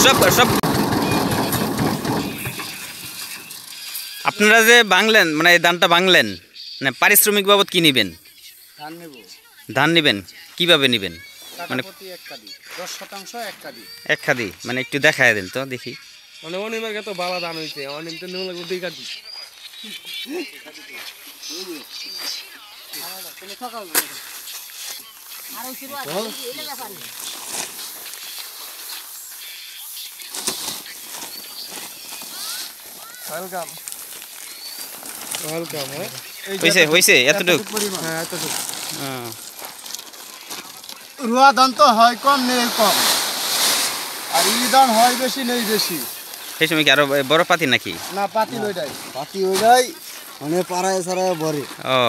সব সব আপনারা যে বাংলেন মানে এই ধানটা বাংলেন মানে পারিশ্রমিক বাবদ কি নেবেন? ধান নেবেন কিভাবে নেবেন? মানে 1 খাদি মানে একটু দেখায় দেন তো দেখি। মানে অনিমের তো বালা ধান হইছে অনিম তো নিমলা গুটি কাটি ওয়েলকাম ওয়েলকাম হইছে এতটুকু? হ্যাঁ এতটুকু রুয়া ধান তো হয় কম নেই কম, আর ই ধান হয় বেশি নেই বেশি। সেই সময় কি আরো বড় পাতি নাকি? না পাতি ওইটাই মানে পাড়ায় ছাড়ায় ভরে। ও